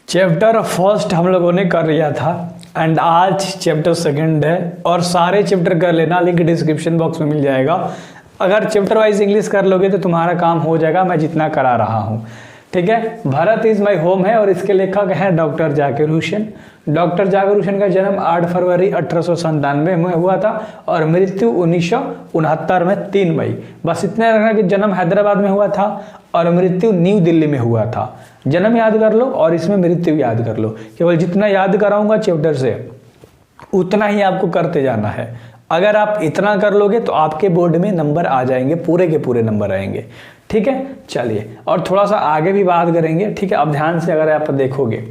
Chapter first हम लोगों ने कर लिया था एंड आज चैप्टर सेकंड है और सारे चैप्टर कर लेना, लिंक डिस्क्रिप्शन बॉक्स में मिल जाएगा। अगर चैप्टर वाइज इंग्लिश कर लोगे तो तुम्हारा काम हो जाएगा, मैं जितना करा रहा हूँ। ठीक है, भारत इज माई होम है और इसके लेखक हैं डॉक्टर जाकिर हुसैन। डॉक्टर जाकिर हुसैन का जन्म 8 फरवरी 1897 में हुआ था और मृत्यु 1969 में 3 मई। बस इतने रखना कि जन्म हैदराबाद में हुआ था और मृत्यु न्यू दिल्ली में हुआ था। जन्म याद कर लो और इसमें मृत्यु याद कर लो। केवल जितना याद कराऊंगा चैप्टर से उतना ही आपको करते जाना है। अगर आप इतना कर लोगे तो आपके बोर्ड में नंबर आ जाएंगे, पूरे के पूरे नंबर आएंगे। ठीक है, चलिए और थोड़ा सा आगे भी बात करेंगे। ठीक है, अब ध्यान से अगर आप देखोगे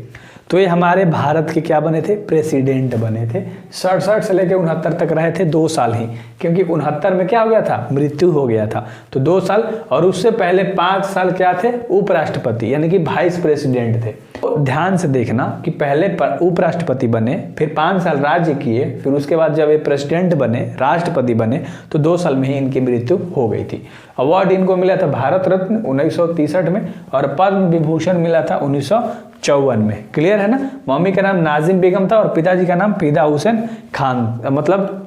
तो ये हमारे भारत के क्या बने थे, प्रेसिडेंट बने थे। 67 से लेकर 69 तक रहे थे, 2 साल ही, क्योंकि 69 में क्या हो गया था, मृत्यु हो गया था, तो 2 साल। और उससे पहले 5 साल क्या थे, उपराष्ट्रपति यानी कि वाइस प्रेसिडेंट थे। तो ध्यान से देखना कि पहले उपराष्ट्रपति बने, फिर 5 साल राज्य किए, फिर उसके बाद जब ये प्रेसिडेंट बने, राष्ट्रपति बने, तो 2 साल में ही इनकी मृत्यु हो गई थी। अवार्ड इनको मिला था भारत रत्न 1963 में और पद्म विभूषण मिला था 1954 में। क्लियर है ना। मम्मी का नाम नाजिम बेगम था और पिताजी का नाम फिदा हुसैन खान, मतलब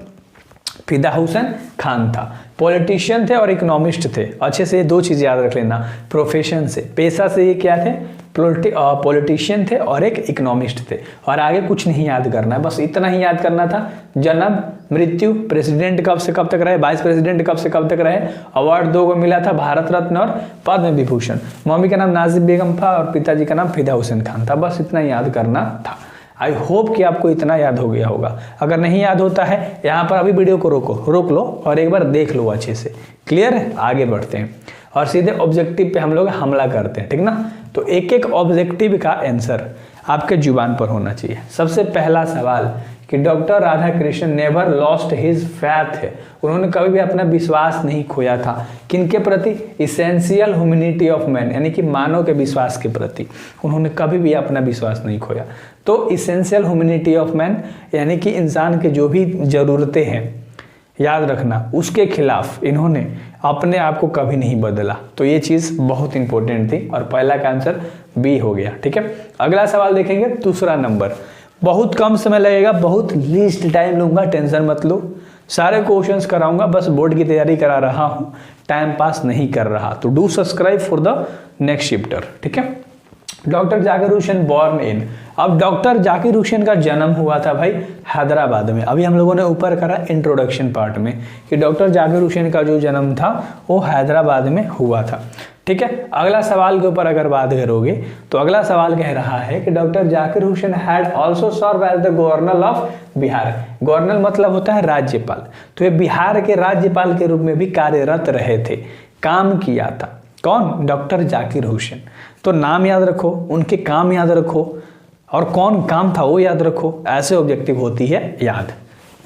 फिदा हुसैन खान था। पॉलिटिशियन थे और इकोनॉमिस्ट थे। अच्छे से ये 2 चीज़ याद रख लेना। प्रोफेशन से, पेशा से ये क्या थे, पॉलिटिशियन थे और एक इकोनॉमिस्ट थे। और आगे कुछ नहीं याद करना है, बस इतना ही याद करना था। जन्म, मृत्यु, प्रेसिडेंट कब से कब तक रहे, वाइस प्रेसिडेंट कब से कब तक रहे, अवार्ड 2 को मिला था, भारत रत्न और पद्म विभूषण। मम्मी का नाम नाजिम बेगम था और पिताजी का नाम फिदा हुसैन खान था। बस इतना याद करना था। आई होप कि आपको इतना याद हो गया होगा। अगर नहीं याद होता है, यहाँ पर अभी वीडियो को रोक लो और एक बार देख लो अच्छे से। क्लियर है, आगे बढ़ते हैं और सीधे ऑब्जेक्टिव पे हम लोग हमला करते हैं। ठीक ना, तो एक एक ऑब्जेक्टिव का आंसर आपके जुबान पर होना चाहिए। सबसे पहला सवाल कि doctor Radha Krishna never lost his faith है, उन्होंने कभी भी अपना विश्वास नहीं खोया था। किनके प्रति, इसेंशियल ह्यूमैनिटी ऑफ मैन, यानी कि मानव के विश्वास के प्रति उन्होंने कभी भी अपना विश्वास नहीं खोया। तो इसेंशियल ह्यूमैनिटी ऑफ मैन यानी कि इंसान के जो भी ज़रूरतें हैं, याद रखना, उसके खिलाफ इन्होंने अपने आप को कभी नहीं बदला। तो ये चीज़ बहुत इंपॉर्टेंट थी और पहला का आंसर बी हो गया। ठीक है, अगला सवाल देखेंगे, दूसरा नंबर। बहुत कम समय लगेगा, बहुत लीस्ट टाइम लूंगा, टेंशन मत लो। सारे क्वेश्चंस कराऊंगा, बस बोर्ड की तैयारी करा रहा हूँ, टाइम पास नहीं कर रहा। तो do subscribe for the next chapter. ठीक है, doctor Zakir Hussain born in. अब डॉक्टर जाकिर हुसैन का जन्म हुआ था भाई हैदराबाद में। अभी हम लोगों ने ऊपर करा इंट्रोडक्शन पार्ट में कि डॉक्टर जाकिर हुसैन का जो जन्म था वो हैदराबाद में हुआ था। ठीक है, अगला सवाल के ऊपर अगर बात करोगे तो अगला सवाल कह रहा है कि doctor Zakir Hussain had also serve as the governor of Bihar. Governor मतलब होता है राज्यपाल, तो ये बिहार के राज्यपाल के रूप में भी कार्यरत रहे थे, काम किया था। कौन, डॉक्टर जाकिर हुसैन। तो नाम याद रखो, उनके काम याद रखो और कौन काम था वो याद रखो। ऐसे ऑब्जेक्टिव होती है याद।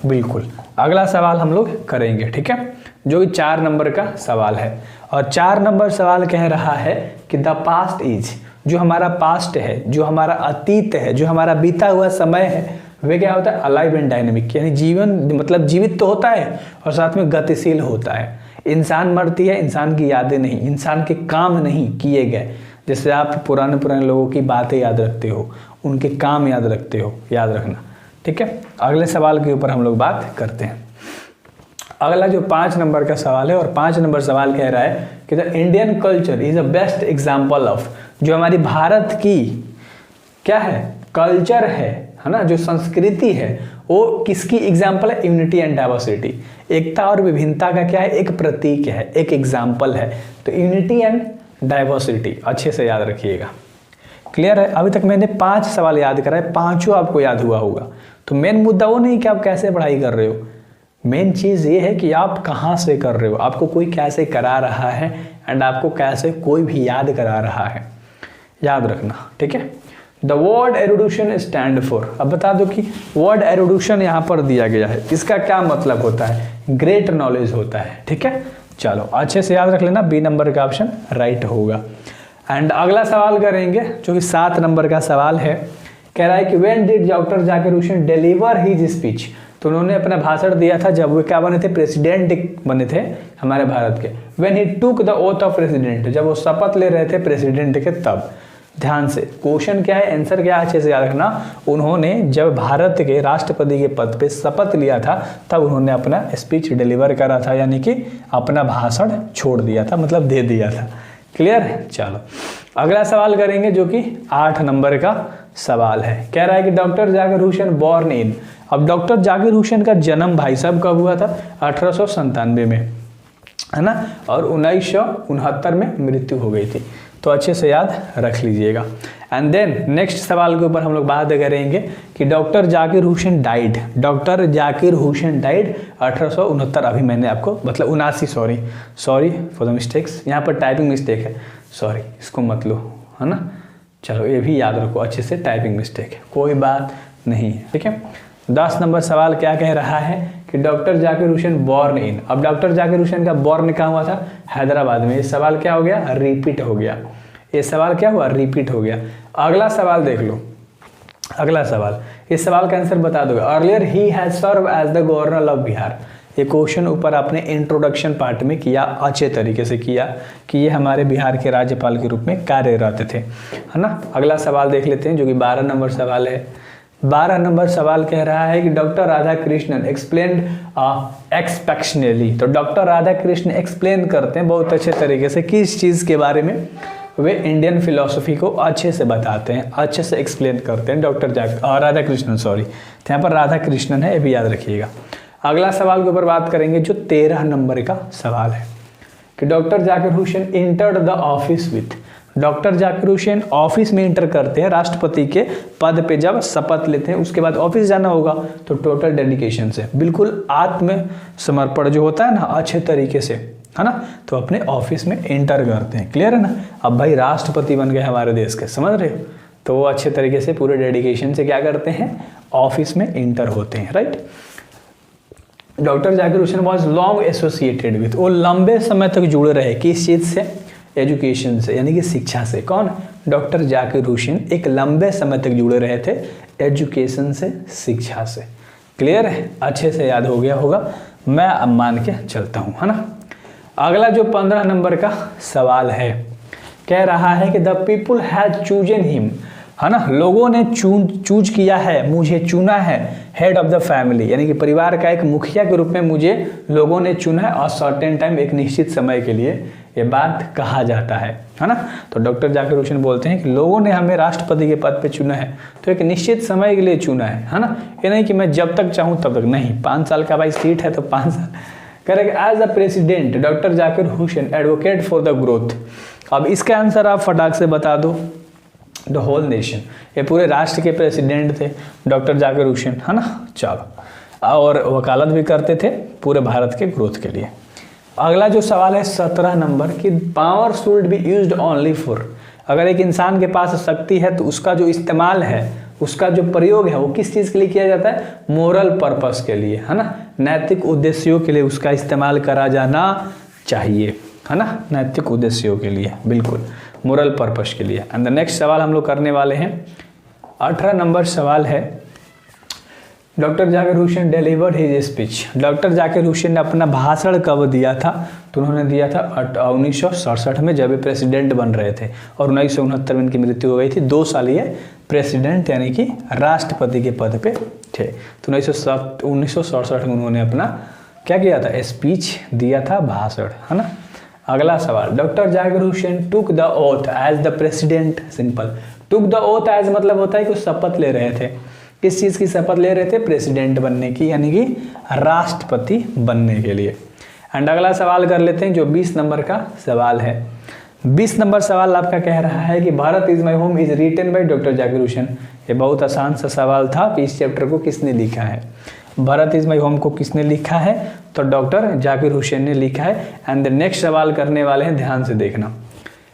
बिल्कुल, अगला सवाल हम लोग करेंगे। ठीक है, जो कि 4 नंबर का सवाल है और 4 नंबर सवाल कह रहा है कि द पास्ट इज, जो हमारा पास्ट है, जो हमारा अतीत है, जो हमारा बीता हुआ समय है, वे क्या होता है, अलाइव एंड डायनेमिक, यानी जीवन मतलब जीवित तो होता है और साथ में गतिशील होता है। इंसान मरती है, इंसान की यादें नहीं, इंसान के काम नहीं किए गए। जैसे आप पुराने लोगों की बातें याद रखते हो, उनके काम याद रखते हो, याद रखना। ठीक है, अगले सवाल के ऊपर हम लोग बात करते हैं। अगला जो 5 नंबर का सवाल है और 5 नंबर सवाल कह रहा है कि the Indian culture is a best example of, जो हमारी भारत की क्या है, कल्चर है ना, जो संस्कृति है, वो किसकी एग्जाम्पल है, यूनिटी एंड डाइवर्सिटी, एकता और विभिन्नता का क्या है, एक प्रतीक है, एक एग्जाम्पल है। तो यूनिटी एंड डाइवर्सिटी अच्छे से याद रखिएगा। क्लियर है, अभी तक मैंने 5 सवाल याद कराए, 5 आपको याद हुआ होगा। तो मेन मुद्दा वो नहीं कि आप कैसे पढ़ाई कर रहे हो, मेन चीज़ ये है कि आप कहाँ से कर रहे हो, आपको कोई कैसे करा रहा है एंड आपको कैसे कोई भी याद करा रहा है, याद रखना। ठीक है, द वर्ड एरुडिशन स्टैंड फॉर। अब बता दो कि वर्ड एरुडिशन यहाँ पर दिया गया है, इसका क्या मतलब होता है, ग्रेट नॉलेज होता है। ठीक है, चलो अच्छे से याद रख लेना, बी नंबर का ऑप्शन राइट होगा। एंड अगला सवाल करेंगे जो कि 7 नंबर का सवाल है, कह रहा है कि when did doctor Zakir Hussain deliver his speech. तो उन्होंने अपना भाषण दिया था जब वो क्या बने थे, प्रेसिडेंट बने थे हमारे भारत के। When he took the oath of president, जब वो शपथ ले रहे थे प्रेसिडेंट के तब। ध्यान से, क्वेश्चन क्या है, आंसर क्या है, अच्छे से याद रखना। उन्होंने जब भारत के राष्ट्रपति के पद पे शपथ लिया था तब उन्होंने अपना स्पीच डिलीवर करा था, यानी कि अपना भाषण छोड़ दिया था, मतलब दे दिया था। क्लियर है? चलो अगला सवाल करेंगे जो कि 8 नंबर का सवाल है। कह रहा है कि doctor Zakir Hussain born in, अब डॉक्टर जाकिर हुसैन का जन्म भाई साहब कब हुआ था? 1897 में, है ना, और 1969 में मृत्यु हो गई थी। तो अच्छे से याद रख लीजिएगा। एंड देन नेक्स्ट सवाल के ऊपर हम लोग बात करेंगे कि doctor Zakir Hussain died, doctor Zakir Hussain died 1869, अभी मैंने आपको मतलब 79, सॉरी फॉर द मिस्टेक्स, यहाँ पर टाइपिंग मिस्टेक है, सॉरी, इसको मत लो, है ना। चलो ये भी याद रखो अच्छे से, टाइपिंग मिस्टेक है, कोई बात नहीं है, ठीक है। 10 नंबर सवाल क्या कह रहा है कि doctor Zakir Hussain born in, अब डॉक्टर जाकिर हुसैन का बॉर्न कहाँ हुआ था? हैदराबाद में। ये सवाल क्या हो गया? रिपीट हो गया। ये सवाल क्या हुआ? रिपीट हो गया। अगला सवाल देख लो, अगला सवाल, इस सवाल का आंसर बता दोगे। अर्लियर ही has serve as the governor of Bihar, ये क्वेश्चन ऊपर आपने इंट्रोडक्शन पार्ट में किया, अच्छे तरीके से किया कि ये हमारे बिहार के राज्यपाल के रूप में कार्यरत थे, है ना। अगला सवाल देख लेते हैं जो कि 12 नंबर सवाल है। 12 नंबर सवाल कह रहा है कि डॉक्टर राधा कृष्णन एक्सप्लेन्ड एक्सपेक्शनली, तो डॉक्टर राधा कृष्ण एक्सप्लेन करते हैं बहुत अच्छे तरीके से किस चीज़ के बारे में? वे इंडियन फिलॉसफी को अच्छे से बताते हैं, अच्छे से एक्सप्लेन करते हैं डॉक्टर राधा कृष्णन, सॉरी, तो यहाँ पर राधा कृष्णन है, ये भी याद रखिएगा। अगला सवाल के ऊपर बात करेंगे जो 13 नंबर का सवाल है कि doctor Zakir Hussain entered the office with, doctor Zakir Hussain office में इंटर करते हैं, राष्ट्रपति के पद पे जब शपथ लेते हैं उसके बाद ऑफिस जाना होगा तो टोटल डेडिकेशन से, बिल्कुल आत्मसमर्पण जो होता है ना, अच्छे तरीके से, है ना, तो अपने ऑफिस में इंटर करते हैं। क्लियर है ना। अब भाई राष्ट्रपति बन गए हमारे देश के, समझ रहे हो, तो वो अच्छे तरीके से पूरे डेडिकेशन से क्या करते हैं? ऑफिस में इंटर होते हैं, right. Doctor Zakir Hussain was long associated with, वो लंबे समय तक जुड़े रहे किस चीज़ से? एजुकेशन से, यानी कि शिक्षा से। कौन? डॉक्टर जाकिर हुसैन एक लंबे समय तक जुड़े रहे थे एजुकेशन से, शिक्षा से। क्लियर है? अच्छे से याद हो गया होगा, मैं अब मान के चलता हूँ, है ना। अगला जो 15 नंबर का सवाल है कह रहा है कि the people has chosen him, है ना, लोगों ने चूज किया है, मुझे चुना है, हेड ऑफ द फैमिली, यानी कि परिवार का एक मुखिया के रूप में मुझे लोगों ने चुना है, और सर्टेन टाइम, एक निश्चित समय के लिए, ये बात कहा जाता है ना। तो डॉक्टर जाकिर हुसैन बोलते हैं कि लोगों ने हमें राष्ट्रपति के पद पे चुना है, तो एक निश्चित समय के लिए चुना है ना। ये नहीं कि मैं जब तक चाहूँ तब तक, नहीं, 5 साल का भाई सीट है तो 5 साल करेंगे। As a president doctor Zakir Hussain advocate for the growth, अब इसका आंसर आप फटाक से बता दो। द होल नेशन, ये पूरे राष्ट्र के प्रेसिडेंट थे डॉक्टर जाकिर हुसैन, है ना। चलो, और वकालत भी करते थे पूरे भारत के ग्रोथ के लिए। अगला जो सवाल है 17 नंबर कि power should be used only for, अगर एक इंसान के पास शक्ति है तो उसका जो इस्तेमाल है, उसका जो प्रयोग है वो किस चीज़ के लिए किया जाता है? मोरल पर्पस के लिए, है ना, नैतिक उद्देश्यों के लिए उसका इस्तेमाल करा जाना चाहिए, है ना, नैतिक उद्देश्यों के लिए, बिल्कुल मोरल पर्पस के लिए। एंड द नेक्स्ट सवाल हम लोग करने वाले हैं 18 नंबर सवाल है doctor Zakir Hussain delivered his speech, doctor Zakir Hussain ने अपना भाषण कब दिया था? तो उन्होंने दिया था 1967 में, जब वे प्रेसिडेंट बन रहे थे, और 1969 में इनकी मृत्यु हो गई थी। 2 साल ये प्रेसिडेंट यानी कि राष्ट्रपति के पद पे थे। तो 1967 में उन्होंने अपना क्या किया था? स्पीच दिया था, भाषण, है ना। अगला सवाल, doctor Zakir Hussain took the oath as the president, simple, took the oath as मतलब होता है कि शपथ ले रहे थे, किस चीज़ की शपथ ले रहे थे? प्रेसिडेंट बनने की, यानी कि राष्ट्रपति बनने के लिए। एंड अगला सवाल कर लेते हैं जो 20 नंबर का सवाल है। 20 नंबर सवाल आपका कह रहा है कि Bharat is my home is written by doctor Zakir Hussain, ये बहुत आसान सा सवाल था कि इस चैप्टर को किसने लिखा है? भारत इज माई होम को किसने लिखा है? तो डॉक्टर जाकिर हुसैन ने लिखा है। एंड द नेक्स्ट सवाल करने वाले हैं, ध्यान से देखना।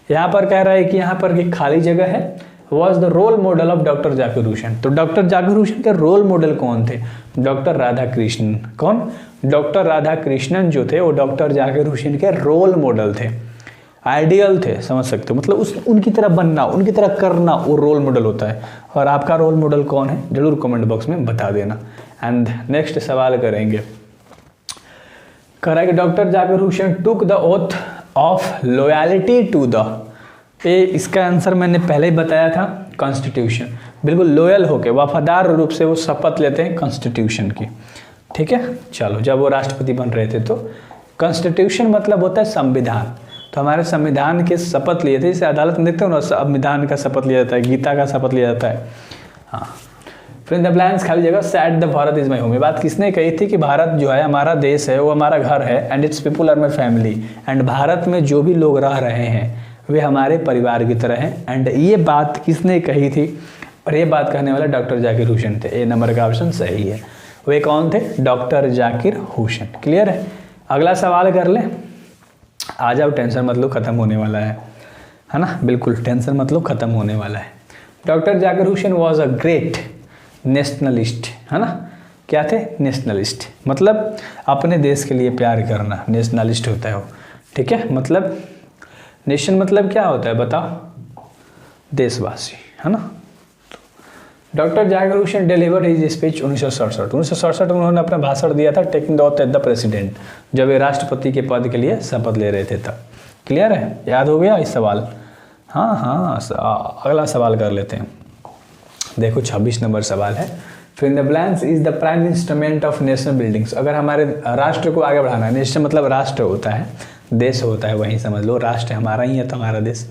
यहाँ पर कह रहा है कि यहाँ पर एक खाली जगह है, was the role model of doctor Zakir Hussain, तो डॉक्टर जाकिर हुसैन के रोल मॉडल कौन थे? डॉक्टर राधा कृष्णन। कौन? डॉक्टर राधा कृष्णन जो थे वो डॉक्टर जाकिर हुसैन के रोल मॉडल थे, आइडियल थे, समझ सकते हो, मतलब उनकी तरह बनना, उनकी तरह करना, वो रोल मॉडल होता है। और आपका रोल मॉडल कौन है जरूर कमेंट बॉक्स में बता देना। एंड नेक्स्ट सवाल करेंगे, करेंगे doctor Zakir Hussain took the oath of loyalty to the, ये इसका आंसर मैंने पहले ही बताया था, कॉन्स्टिट्यूशन। बिल्कुल लॉयल होके वफादार रूप से वो शपथ लेते हैं कॉन्स्टिट्यूशन की, ठीक है। चलो, जब वो राष्ट्रपति बन रहे थे तो कॉन्स्टिट्यूशन मतलब होता है संविधान। तो हमारे संविधान के शपथ लिए थे, इसे अदालत में देखते हो ना, संविधान का शपथ लिया जाता है, गीता का शपथ लिया जाता है। हाँ, फिर इन द ब्लैंक्स खाली जगह, sad the Bharat is my home. ये बात किसने कही थी कि भारत जो है हमारा देश है, वो हमारा घर है, and its people are my family. And Bharat में जो भी लोग रह रहे हैं वे हमारे परिवार की तरह हैं। एंड ये बात किसने कही थी? और ये बात कहने वाले डॉक्टर जाकिर हुसैन थे। ए नंबर का ऑप्शन सही है। वे कौन थे? डॉक्टर जाकिर हुसैन। क्लियर है? अगला सवाल कर लें। आ जाओ, टेंशन मत लो, खत्म होने वाला है ना। बिल्कुल टेंशन मत लो, खत्म होने वाला है। Doctor Zakir Hussain was a great nationalist, है ना। क्या थे? नेशनलिस्ट, मतलब अपने देश के लिए प्यार करना, नेशनलिस्ट होता है वो, ठीक है। मतलब नेशन मतलब क्या होता है बताओ? देशवासी, है ना। Doctor Zakir Hussain delivered his speech 1967 में उन्होंने अपना भाषण दिया था, taking the oath at the president, जब वे राष्ट्रपति के पद के लिए शपथ ले रहे थे तब। क्लियर है? याद हो गया इस सवाल? हाँ, अगला सवाल कर लेते हैं। देखो 26 नंबर सवाल है। फिर in the blanks is the prime instrument of national buildings. अगर हमारे राष्ट्र को आगे बढ़ाना है, नेशन मतलब राष्ट्र होता है, देश होता है, वहीं समझ लो, राष्ट्र हमारा ही है तो हमारा देश,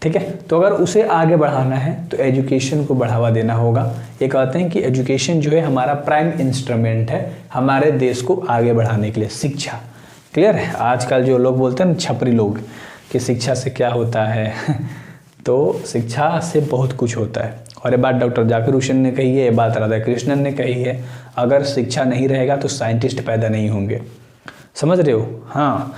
ठीक है। तो अगर उसे आगे बढ़ाना है तो एजुकेशन को बढ़ावा देना होगा। ये कहते हैं कि एजुकेशन जो है हमारा प्राइम इंस्ट्रूमेंट है हमारे देश को आगे बढ़ाने के लिए, शिक्षा। क्लियर है? आजकल जो लोग बोलते हैं ना, छपरी लोग, कि शिक्षा से क्या होता है तो शिक्षा से बहुत कुछ होता है। और ये बात डॉक्टर जाकिर हुसैन ने कही है, ये बात राधा कृष्णन ने कही है। अगर शिक्षा नहीं रहेगा तो साइंटिस्ट पैदा नहीं होंगे, समझ रहे हो? हाँ,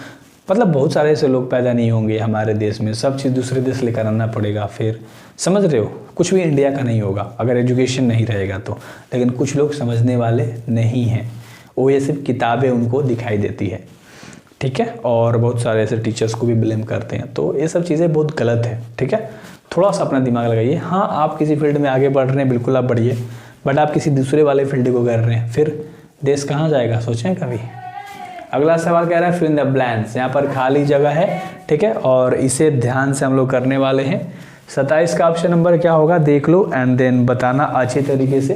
मतलब बहुत सारे ऐसे लोग पैदा नहीं होंगे हमारे देश में, सब चीज़ दूसरे देश लेकर आना पड़ेगा, फिर समझ रहे हो, कुछ भी इंडिया का नहीं होगा अगर एजुकेशन नहीं रहेगा तो। लेकिन कुछ लोग समझने वाले नहीं हैं, वो ये सिर्फ किताबें उनको दिखाई देती है, ठीक है। और बहुत सारे ऐसे टीचर्स को भी ब्लेम करते हैं, तो ये सब चीज़ें बहुत गलत है, ठीक है। थोड़ा सा अपना दिमाग लगाइए। हाँ, आप किसी फील्ड में आगे बढ़ रहे हैं, बिल्कुल आप बढ़िए, बट आप किसी दूसरे वाले फील्ड को कर रहे हैं, फिर देश कहाँ जाएगा, सोचें कभी। अगला सवाल कह रहा है फिल इन द ब्लैंक्स, यहाँ पर खाली जगह है, ठीक है, और इसे ध्यान से हम लोग करने वाले हैं। 27 का ऑप्शन नंबर क्या होगा देख लो, एंड देन बताना अच्छे तरीके से।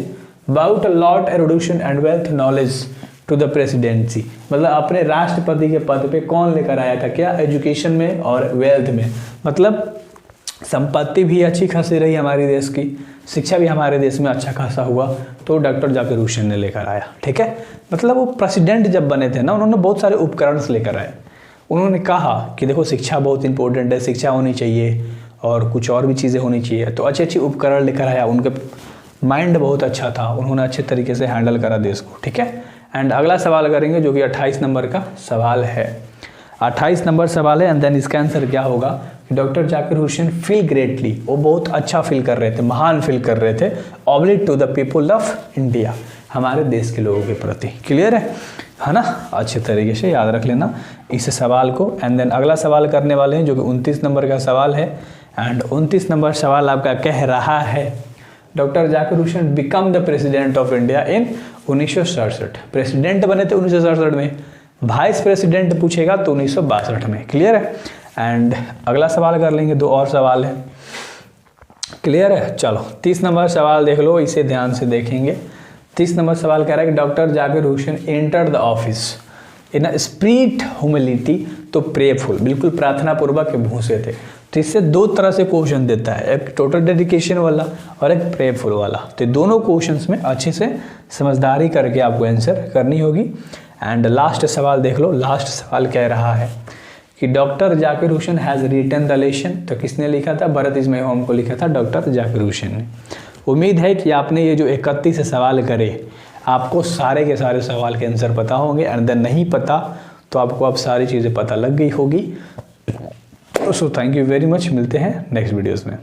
About lot erudition and wealth knowledge to the presidency, मतलब अपने राष्ट्रपति के पद पे कौन लेकर आया था, क्या? एजुकेशन में और वेल्थ में, मतलब संपत्ति भी अच्छी खासी रही हमारे देश की, शिक्षा भी हमारे देश में अच्छा खासा हुआ, तो डॉक्टर जाकिर हुसैन ने लेकर आया, ठीक है। मतलब वो प्रेसिडेंट जब बने थे ना, उन्होंने बहुत सारे उपकरण लेकर आए। उन्होंने कहा कि देखो शिक्षा बहुत इंपॉर्टेंट है, शिक्षा होनी चाहिए और कुछ और भी चीज़ें होनी चाहिए, तो अच्छे अच्छे उपकरण लेकर आया। उनके माइंड बहुत अच्छा था, उन्होंने अच्छे तरीके से हैंडल करा देश को, ठीक है। एंड अगला सवाल करेंगे जो कि 28 नंबर का सवाल है। 28 नंबर सवाल है, एंड देन इसका आंसर क्या होगा? Doctor Zakir Hussain feel greatly, वो बहुत अच्छा फील कर रहे थे, महान फील कर रहे थे, oblique to the people of India, हमारे देश के लोगों के प्रति। क्लियर है ना? अच्छे तरीके से याद रख लेना इस सवाल को। एंड देन अगला सवाल करने वाले हैं जो कि 29 नंबर का सवाल है। एंड 29 नंबर सवाल आपका कह रहा है doctor Zakir Hussain become the president of India in 1967। President बने थे 1967 में, वाइस प्रेसिडेंट पूछेगा तो 1962 में। क्लियर है? एंड अगला सवाल कर लेंगे, 2 और सवाल है। क्लियर है? चलो 30 नंबर सवाल देख लो, इसे ध्यान से देखेंगे। 30 नंबर सवाल कह रहा है कि doctor Zakir Hussain enter the office in a spirit humility, तो प्रेफुल, बिल्कुल प्रार्थना पूर्वक भूसे थे। तो इससे 2 तरह से क्वेश्चन देता है, एक टोटल डेडिकेशन वाला और एक प्रेफुल वाला। तो दोनों क्वेश्चंस में अच्छे से समझदारी करके आपको आंसर करनी होगी। एंड लास्ट सवाल देख लो, लास्ट सवाल कह रहा है कि doctor Zakir Hussain has written the lesson, तो किसने लिखा था? भरत इज माई होम को लिखा था डॉक्टर जाकिर हुसैन ने। उम्मीद है कि आपने ये जो 31 सवाल करे आपको सारे के सारे सवाल के आंसर पता होंगे। एंड देन नहीं पता तो आपको अब सारी चीज़ें पता लग गई होगी। So thank you very much, मिलते हैं नेक्स्ट वीडियोज़ में।